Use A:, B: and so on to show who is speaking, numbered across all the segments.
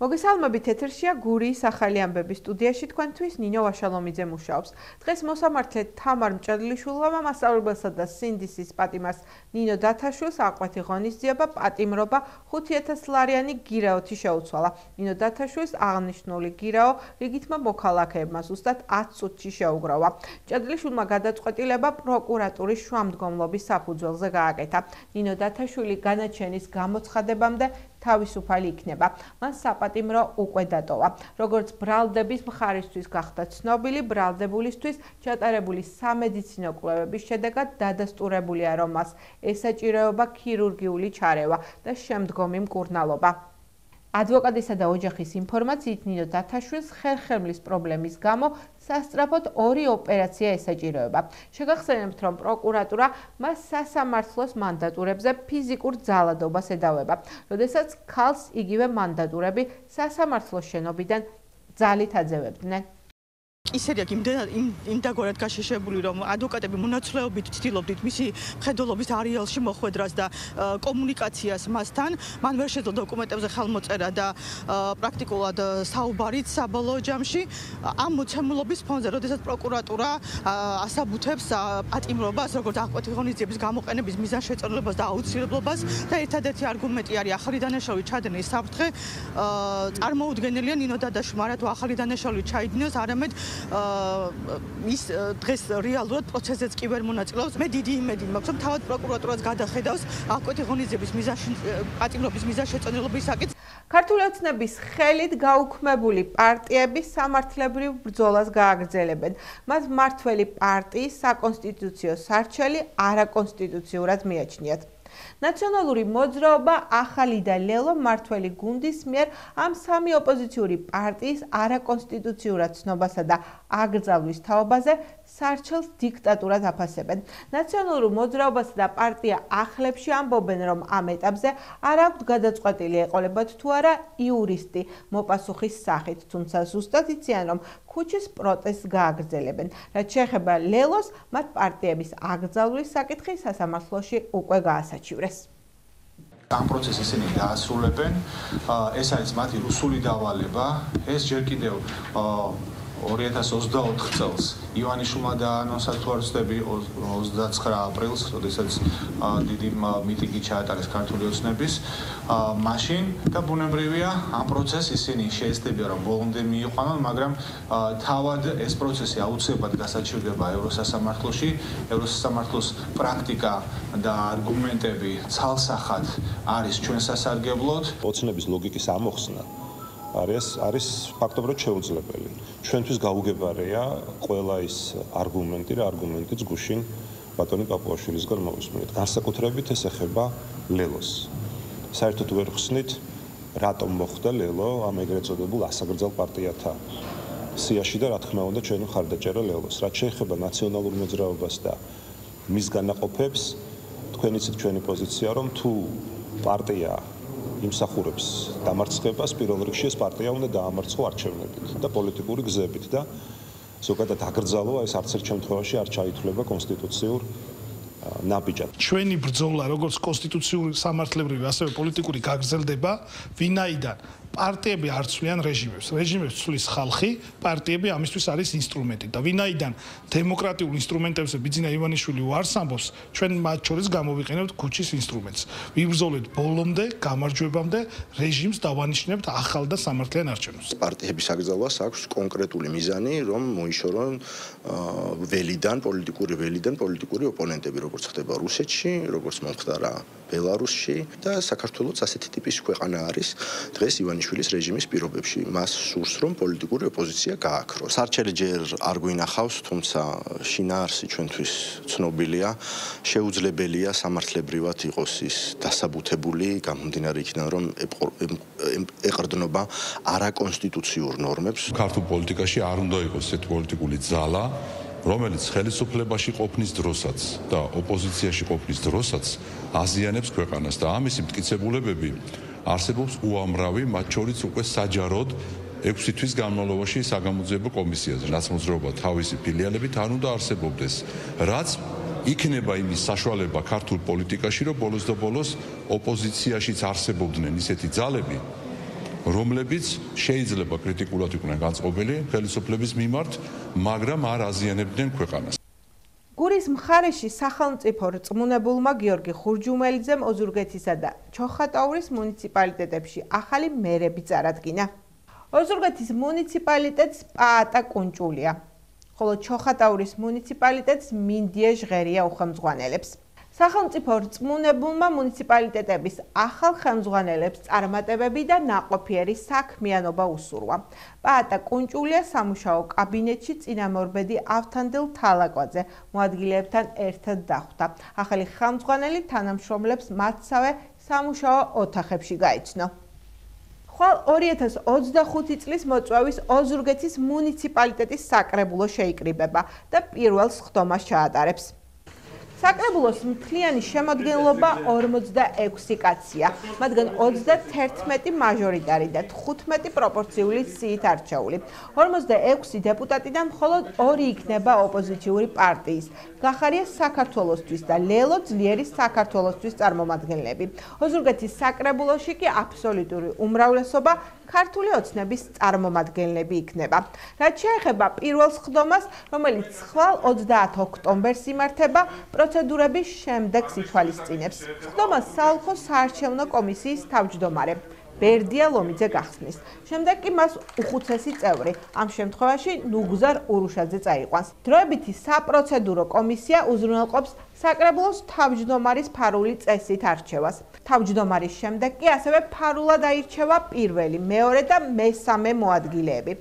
A: მოგესალმებით, ეთერშია გურიის ახალი ამბები სტუდიაში თქვენთვის ნინო ვაშალომიძე მუშაობს. დღეს მოსამართლე თამარ მჭედლიშვილმა მასწავლებელსა და სინდისის პატიმარს ნინო დათაშვილს აყვეთი ღონისძიება პატიმრობა 5,000 ლარიანი გირაოთი შეუცვალა. ნინო დათაშვილს აღნიშნული გირაო რიგითმა მოქალაქეებმა ზუსტად 10 წუთში შეუგროვა. მჭედლიშვილმა გადაწყვეტილება პროკურატურის შუამდგომლობის საფუძველზე გააკეთა. ნინო დათაშვილი განაჩენის გამოცხადებამდე თავისუფალი იქნება. მან საპატიმრო უკვე დატოვა. როგორც ბრალდების მხარისთვის გახდა ცნობილი, ბრალდებულისთვის ჩატარებული სამედიცინო კვლევების შედეგად დადასტურებულია, რომ მას ესაჭიროება ქირურგიული ჩარევა და შემდგომი მკურნალობა. ადვოკატისა და ოჯახის ინფორმაციით ნინო დათაშვილს ხერხემლის პრობლემის გამო სასწრაფოდ 2 ოპერაცია ესაჭიროება. შეგახსენებთ, რომ პროკურატურა მას სასამართლოს მანდატურებზე ფიზიკურ ძალადობას ედავება, როდესაც ქალს იგივე მანდატურები სასამართლოს შენობიდან ძალით აძევებდნენ.
B: ისეთი იმ დაგვარად გაშეშებული, რომ ადვოკატები მონაცვლეობით ცდილობდით მისი მხედველობის არეალში მოხვედრას და კომუნიკაციას მასთან. მან ვერ შეძლო დოკუმენტებზე ხელმოწერა და პრაქტიკულად საუბარით საბოლოო ჯამში ამ მოცემულობის ფონზე, როდესაც პროკურატურა ასაბუთებს პატიმრობას, როგორც აღკვეთი ღონისძიების გამოყენების მიზანშეწონილებას და აუცილებლობას და ერთადერთი არგუმენტი არის ახალი დანაშაული ჩადენის საფრთხე, წარმოუდგენელია ნინო დადაშვილმა არა თუ ახალი დანაშაული ჩაიდინოს, არამედ ის დღეს რეალურად პროცესზეც კი ვერ მონაწილეობს. მე დიდი იმედი მაქვს, რომ თავად პროკურატურაც გადახედავს აღკვეთი ღონისძიების პატიმრობის მიზანშეწონილობის საკითხს.
A: ქართული ოცნების ხელით გაუქმებული პარტიები სამართლებრივ ბრძოლას გააგრძელებენ. მას მმართველი პარტიის საკონსტიტუციო სარჩელი არაკონსტიტუციურად მიაჩნიათ. ნაციონალური მოძრაობა ახალი და ლელო მმართველი გუნდის მიერ ამ სამი ოპოზიციური პარტიის არაკონსტიტუციურად ცნობასა და აკრძალვის თაობაზე სარჩელს დიქტატურად აფასებენ. ნაციონალურ მოძრაობასა და პარტია ახლებში ამბობენ, რომ ამ ეტაპზე არ აქვთ გადაწყვეტილი ეყოლებათ თუ არა იურისტი მოპასუხის სახით, თუმცა ზუსტად იციან, რომ ქუჩის პროტესტს გააგრძელებენ. რაც შეეხება ლელოს, მათ პარტიების აკრძალვის საკითხი სასამართლოში უკვე გაასაჩივრეს.
C: ამ პროცესს ისინი დაასრულებენ. ეს არის მათი რუსული დავალება. ეს ჯერ კიდევ 2024 წელს ივანიშვილმა დაანონსა თუ არ ვცდები 29 აპრილს, როდესაც დიდი მიტინგი ჩაატარეს ქართული ოცნების. მაშინ და ბუნებრივია ამ პროცესს ისინი შეეცდებიან, რომ ბოლომდე მიიყვანონ, მაგრამ თავად ეს პროცესი აუცილებლად გასაჩივრდება ევროსასამართლოში. ევროსასამართლოს პრაქტიკა და არგუმენტები ცალსახად არის ჩვენ სასარგებლოდ.
D: ოცნების ლოგიკის ამოხსნა არის ფაქტობრივად შეუძლებელი. ჩვენთვის გაუგებარია ყველა ის არგუმენტი და არგუმენტიც გუშინ ბატონი პაპუაშვილისგან მოვისმენთ. განსაკუთრებით ეს ეხება ლელოს. საერთოდ ვერ ხსნით, რატომ მოხდა ლელო ამ ეგრეთ წოდებულ ასაგრძელ პარტიათა სიაში და რა თქმა უნდა ჩვენი მხარდაჭერა ლელოს. რაც შეეხება ნაციონალურ მოძრაობას და მის განაყოფებს, თქვენ იცით ჩვენი პოზიცია, რომ თუ პარტია იმსახურებს დამარცხებას, პირველ რიგში ეს პარტია უნდა დაამარცხო არჩევნებით და პოლიტიკური გზებით და ზოგადად აკრძალვა ეს არც ერთ შემთხვევაში არ ჩაითვლება კონსტიტუციურ ნაბიჯად.
E: ჩვენი ბრძოლა როგორც კონსტიტუციური სამართლებრივი, ასევე პოლიტიკური გაგრძელდება, ვინაიდან პარტიები არ ცვლიან რეჟიმებს. რეჟიმებს ცვლის ხალხი, პარტიები ამისთვის არის ინსტრუმენტი და ვინაიდან დემოკრატიულ ინსტრუმენტებზე ბიძინა ივანიშვილი უარს ამბობს, ჩვენ მათ შორის გამოვიყენებთ ქუჩის ინსტრუმენტს. ვიბრძოლეთ ბოლომდე, გამარჯვებამდე, რეჟიმს დავანიშნებთ ახალ და სამართლიან არჩევნებს.
F: პარტიების აკრძალვას აქვს კონკრეტული მიზანი, რომ მოიშორონ პოლიტიკური ოპონენტები, როგორც ხდება რუსეთში, როგორც მომხდარა ბელარუსში და საქართველოც ასეთი ტიპის ქვეყანა არის დღეს ივანიშვილის რეჟიმის პირობებში. მას სურს, რომ პოლიტიკური ოპოზიცია გააქროს. სარჩელი ჯერ არ გვინახავს, თუმცა შინაარსი ჩვენთვის ცნობილია. შეუძლებელია სამართლებრივად იყოს ის დასაბუთებული, გამომდინარე იქიდან, რომ ეყრდნობა არაკონსტიტუციურ ნორმებს.
G: ქართულ პოლიტიკაში არ უნდა იყოს ესეთი პოლიტიკური ძალა, რომელიც ხელისუფლებაში ყოფნის დროსაც და ოპოზიციაში ყოფნის დროსაც აზიანებს ქვეყანას და ამისი მტკიცებულებები არსებობს უამრავი, მათ შორის უკვე საჯაროდ 6 თვის განმავლობაში საგამოძიებო კომისიაზე, რაც მოძრაობა თავისი ფილიალებით არ უნდა არსებობდეს, რაც იქნება იმის საშუალება ქართულ პოლიტიკაში, რომ ბოლოს და ბოლოს ოპოზიციაშიც არსებობდნენ ისეთი ძალები, რომლებიც შეიძლება კრიტიკულად იყვნენ განწყობილი ხელისუფლების მიმართ, მაგრამ არ აზიანებდნენ ქვეყანას.
A: გურის მხარეში სახელმწიფო რწმუნებულმა გიორგი ხურჯუმელიძემ ოზურგეთისა და ჩოხატაურის მუნიციპალიტეტებში ახალი მერები წარადგინა. ოზურგეთის მუნიციპალიტეტს პაატა კუნჭულია, ხოლო ჩოხატაურის მუნიციპალიტეტს მინდიე ჟღერია უხელმძღვანელებს. სახელმწიფო რწმუნებულმა მუნიციპალიტეტების ახალ ხელმძღვანელებს წარმატებები და ნაყოფიერი საქმიანობა უსურვა. პაატა კუნჭულია სამუშაო კაბინეტში წინამორბედი ავთანდილ თალაკვაძე მოადგილეებთან ერთად დახვდა. ახალი ხელმძღვანელი თანამშრომლებს მათსავე სამუშაო ოთახებში გაიცნო. ხვალ 2025 წლის მოწვევის ოზურგეთის მუნიციპალიტეტის საკრებულო შეიკრიბება და პირველ სხდომას ჩაატარებს. საკრებულოს მთლიანი შემადგენლობა 46 კაცია, მათგან 31 მაჟორიტარი და 15 პროპორციული სიით არჩეული. 46 დეპუტატიდან მხოლოდ 2 იქნება ოპოზიციური პარტიის, გახარია საქართველოსთვის და ლელო ძლიერი საქართველოსთვის წარმომადგენლები. ოზურგეთის საკრებულოში კი აბსოლუტური უმრავლესობა ქართული ოცნების წარმომადგენლები იქნება. რაც შეეხება პირველ სხდომას, რომელიც ხვალ 30 ოქტომბერს იმართება, პროცედურების შემდეგ ითვალისწინებს. სხდომას საოლქო საარჩევნო კომისიის თავმჯდომარე ბერდია ლომიძე გახსნის. შემდეგ კი მას უხუცესი წევრი, ამ შემთხვევაში ნუგზარ ურუშაძე წაიყვანს. დროებითი საპროცედურო კომისია უზრუნველყოფს საკრებულოს თავმჯდომარის ფარული წესით არჩევას. თავმჯდომარის შემდეგ კი ასევე ფარულად აირჩევა პირველი, მეორე და მესამე მოადგილეები.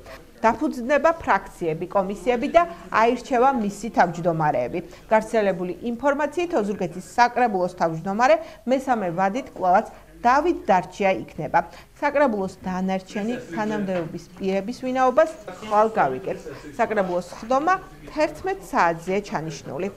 A: დაფუძნდება ფრაქციები, კომისიები და აირჩევა მისი თავმჯდომარეები. გავრცელებული ინფორმაციით ოზურგეთის საკრებულოს თავმჯდომარე მესამე ვადით კვლავაც დავით დარჩია იქნება. საკრებულოს დანარჩენი თანამდებობის პირების ვინაობას ხვალ გავიგებთ. საკრებულოს სხდომა 11 საათზეა ჩანიშნული.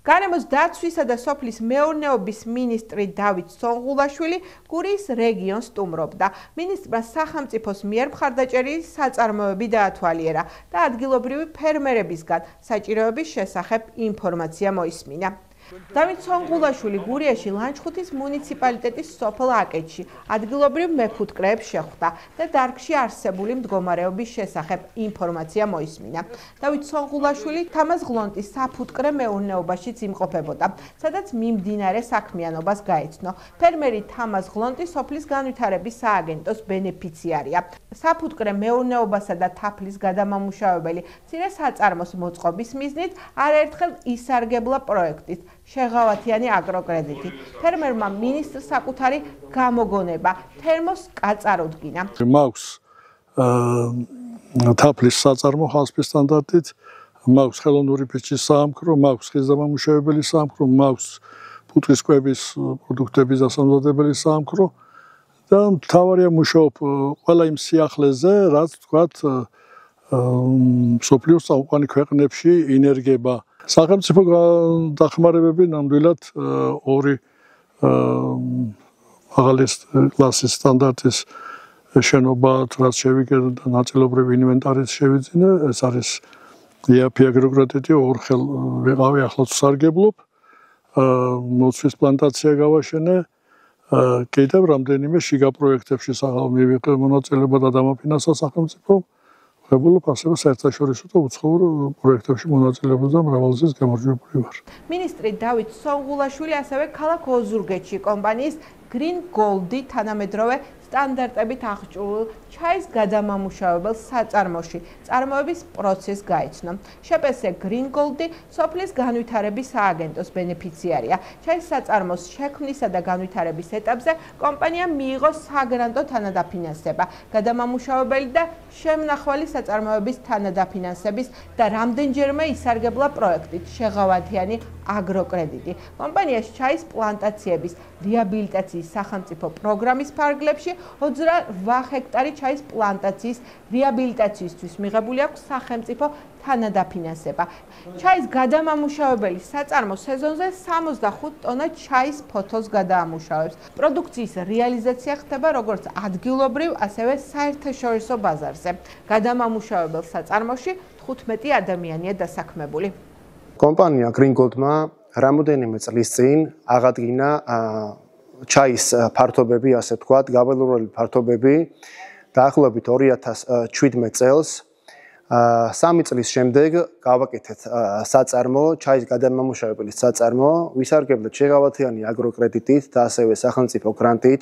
A: გარემოს დაცვისა და სოფლის მეურნეობის მინისტრი დავით სონღულაშვილი გურიის რეგიონს სტუმრობდა. მინისტრმა სახელმწიფოს მიერ მხარდაჭერილი საწარმოები დაათვალიერა და ადგილობრივი ფერმერებისგან საჭიროების შესახებ ინფორმაცია მოისმინა. დავით სონღულაშვილი გურიაში ლანჩხუთის მუნიციპალიტეტის სოფელ აკეთში ადგილობრივ მეფუტკრეებს შეხვდა და დარგში არსებული მდგომარეობის შესახებ ინფორმაცია მოისმინა. დავით სონღულაშვილი თამაზ ღლონტის საფუტკრე მეურნეობაშიც იმყოფებოდა, სადაც მიმდინარე საქმიანობას გაეცნო. ფერმერი თამაზ ღლონტი სოფლის განვითარების სააგენტოს ბენეფიციარია. საფუტკრე მეურნეობასა და თაფლის გადამამუშავებელი მცირე საწარმოს მოწყობის მიზნით არაერთხელ ისარგებლა პროექტით შეღავათიანი აგროკრედიტი. ფერმერმა მინისტრს საკუთარი გამოგონება თერმოს კაწაროდგინა.
H: მაქვს თაფლის საწარმო ხალხის სტანდარტით, მაქვს ხელოვნური ფიჭის საამქრო, მაქვს ხიზამამუშავებელი საამქრო, მაქვს ფუტკრის კვების პროდუქტების დასამზადებელი საამქრო და მთავარია მუშაობ ყველა იმ სიახლეზე, რაც თქვათ მსოფლიოს წამყვანი ქვეყნებში ინერგება. სახელმწიფო დახმარებები ნამდვილად 2 მაღალი კლასის სტანდარტის შენობა, რაც შევიკეთე და ნაწილობრივ ინვენტარიც შევიძინე, ეს არის EAP აგროკრედიტი, 2 ხელ ვიყავი, ახლაც ვსარგებლობ. მოცვის პლანტაცია გავაშენე. კიდევ რამდენიმე შიგა პროექტებში მივიღე მონაწილეობა და დამაფინანსა სახელმწიფომ. ვებულობ ასევე საერთაშორისო და უცხოურ პროექტებში მონაწილეობას და მრავალზეც გამარჯვებული ვარ.
A: მინისტრი დავით სონღულაშვილი ასევე ქალაქ ოზურგეთში კომპანიის Green Gold-ი თანამედროვე სტანდარტებით აღჭურვილ ჩაის გადამამუშავებელ საწარმოში წარმოების პროცესს გაეცნო. შპს Green Gold-ი სოფლის განვითარების სააგენტოს ბენეფიციარია. ჩაის საწარმოს შექმნისა და განვითარების ეტაპზე კომპანიამ მიიღო საგრანტო თანადაფინანსება, გადამამუშავებელი და შემნახველი საწარმოების თანადაფინანსების და რამდენჯერმე ისარგებლა პროექტით შეღავათიანი აგროკრედიტი. კომპანიაში ჩაის პლანტაციების რეაბილიტაციის სახელმწიფო პროგრამის ფარგლებში 28 ჰექტარი ჩაის პლანტაციის რეაბილიტაციისთვის მიღებული აქვს სახელმწიფო თანადაფინანსება. ჩაის გადამამუშავებელი საწარმო სეზონზე 65 ტონა ჩაის ფოთოლს გადაამუშავებს. პროდუქციის რეალიზაცია ხდება როგორც ადგილობრივ, ასევე საერთაშორისო ბაზარზე. გადამამუშავებელ საწარმოში 15 ადამიანია დასაქმებული.
I: კომპანია Green Gold-მა რამოდენიმე წლის წინ აღადგინა ჩაის ფართობები, ასე ვთქვათ, გაველურული ფართობები დაახლოებით 2017 წელს 3 წლის შემდეგ გავაკეთეთ საწარმო, ჩაის გადამამუშავებელი საწარმო, ვისარგებლეთ შეღავათიანი აგროკრედიტით და ასევე სახელმწიფო გრანტით.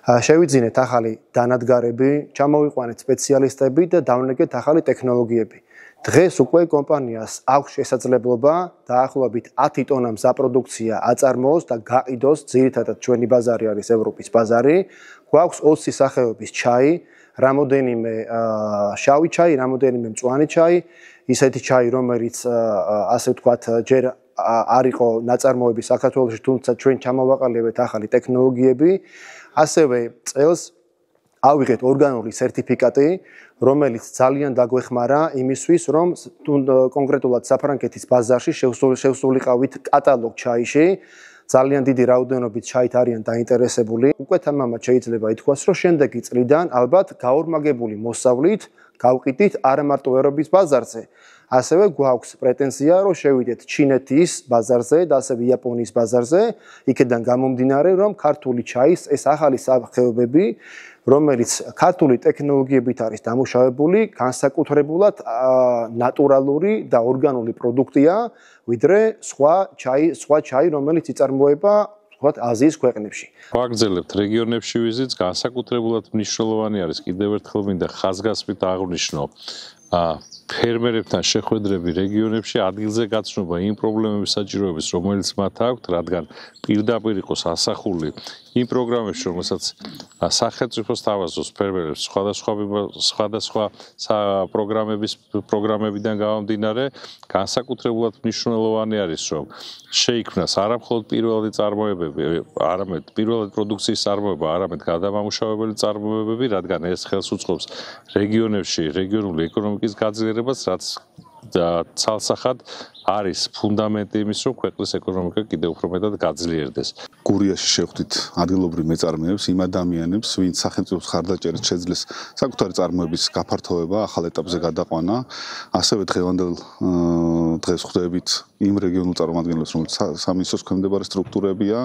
I: შევიძინეთ ახალი დანადგარები, ჩამოვიყვანეთ სპეციალისტები და დავნეგეთ ახალი ტექნოლოგიები. დღეს უკვე კომპანიას აქვს შესაძლებლობა დაახლოებით 10 ტონა მზაპროდუქცია აწარმოოს და გაყიდოს, ძირითადად ჩვენი ბაზარი არის ევროპის ბაზარი. გვაქვს 20 სახეობის ჩაი, რამოდენიმე შავი ჩაი, რამოდენიმე მწვანე ჩაი, ისეთი ჩაი, რომელიც ასე ვთქვათ, ჯერ არ იყო ნაწარმოები საქართველოში, თუმცა ჩვენ ჩამოვაყალიბეთ ახალი ტექნოლოგიები. ასევე წელს ავიღეთ ორგანული სერტიფიკატი, რომელიც ძალიან დაგვეხმარა იმისთვის, რომ კონკრეტულად საფრანგეთის ბაზარში შევსულიყავით კატალოგ ჩაიში. ძალიან დიდი რაოდენობით ჩაით არიან დაინტერესებული. უკვე თამამად შეიძლება ითქვას, რომ შემდეგი წლიდან ალბათ გაორმაგებული მოსავლით გავყიდით არა მარტო ევროპის ბაზარზე, ასევე გვაქვს პრეტენზია, რომ შევიდეთ ჩინეთის ბაზარზე და ასევე იაპონიის ბაზარზე, იქედან გამომდინარე, რომ ქართული ჩაის ეს ახალი სახეობები, რომელიც ქართული ტექნოლოგიებით არის დამუშავებული, განსაკუთრებულად ნატურალური და ორგანული პროდუქტია, ვიდრე სხვა ჩაი, რომელიც იწარმოება ვთქვათ, აზიის ქვეყნებში.
J: ვაგრძელებთ რეგიონებში ვიზიტს, განსაკუთრებულად მნიშვნელოვანი არის კიდევ ერთხელ მინდა ხაზგასმით აღვნიშნო ფერმერებთან შეხვედრები რეგიონებში ადგილზე გაცნობა იმ პრობლემების საჭიროების, რომელიც მათ აქვთ, რადგან პირდაპირ იყოს ასახული იმ პროგრამებში, რომელსაც სახელმწიფო სთავაზობს ფერმერებს სხვადასხვა პროგრამებიდან გამომდინარე, განსაკუთრებულად მნიშვნელოვანი არის, რომ შეიქმნას არა მხოლოდ პირველადი წარმოებები, არამედ პირველადი პროდუქციის წარმოება, არამედ გადამამუშავებელი წარმოებები, რადგან ეს ხელს უწყობს რეგიონებში რეგიონული ეკონომიკის გაძლიერებას, რაც ცალსახად არის ფუნდამენტი იმის, რომ ქვეყნის ეკონომიკა კიდევ უფრო მეტად გაძლიერდეს.
K: გურიაში შევხვდით ადგილობრივ მეწარმეებს, იმ ადამიანებს, ვინც სახელმწიფოს ხარდაჭერით შეძლეს საკუთარი წარმოების გაფართოება, ახალ ეტაპზე გადაყვანა, ასევე დღევანდელ დღეს ხვდებით იმ რეგიონულ წარმომადგენლებს, რომელიც სამინისტროს ქვემდებარე სტრუქტურებია,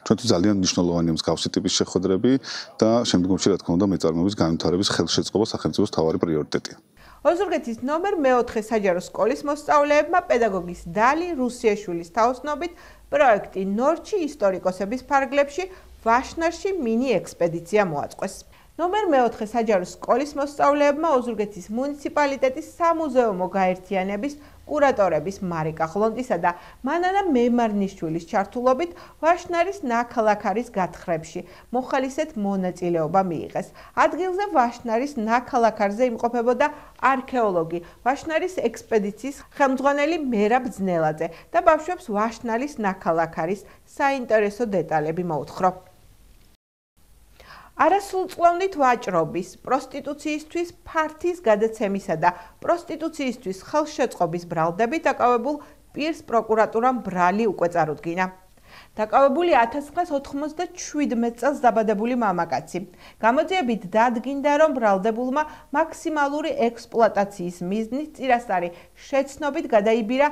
K: ჩვენთვის ძალიან მნიშვნელოვანია მსგავსი ტიპის შეხვედრები და შემდგომში რა თქმა უნდა მეწარმეების განვითარების ხელშეწყობა სახელმწიფოს მთავარი პრიორიტეტია.
A: ოზურგეთის ნომერ 4 საჯარო სკოლის მოსწავლეებმა პედაგოგის დალი რუსიაშვილის თაოსნობით პროექტი ნორჩი ისტორიკოსების ფარგლებში ვაშნარში მინი ექსპედიცია მოაწყვეს. ნომერ 4 საჯარო სკოლის მოსწავლეებმა ოზურგეთის მუნიციპალიტეტის სამუზეუმო გაერთიანების კურატორების მარიკა ხლონტისა და მანანა მემარნიშვილის ჩართულობით ვაშნარის ნაქალაქარის გათხრებში მოხალისედ მონაწილეობა მიიღეს. ადგილზე ვაშნარის ნაქალაქარზე იმყოფებოდა არქეოლოგი, ვაშნარის ექსპედიციის ხელმძღვანელი მერაბ ძნელაძე და ბავშვებს ვაშნარის ნაქალაქარის საინტერესო დეტალები მოუთხრა. არასრულწლოვნით ვაჭრობის, პროსტიტუციისთვის ფართის გადაცემისა და პროსტიტუციისთვის ხელშეწყობის ბრალდებით დაკავებულ პირს პროკურატურამ ბრალი უკვე წარუდგინა. დაკავებული 1997 წელს დაბადებული მამაკაცი. გამოძიებით დადგინდა, რომ ბრალდებულმა მაქსიმალური ექსპლუატაციის მიზნით წინასწარი შეცნობით გადაიბირა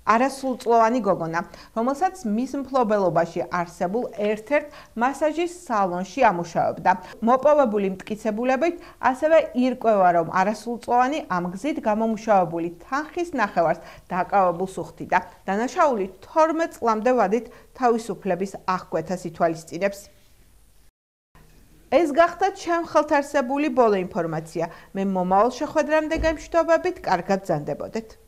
A: არასრულწლოვანი გოგონა, რომელსაც მის მფლობელობაში არსებულ ერთ-ერთ მასაჟის სალონში ამუშავებდა. მოპოვებული მტკიცებულებით ასევე ირკვევა, რომ არასრულწლოვანი ამ გზით გამომუშავებული თანხის ნახევარს დაკავებულს უხდიდა. დანაშაული 12 წლამდე ვადით თავისუფლების აღკვეთას ითვალისწინებს. ეს გახდა ჩემ ხელთ არსებული ბოლო ინფორმაცია. მე მომავალ შეხვედრამდე გემშვიდობებით, კარგად ბრძანდებოდეთ.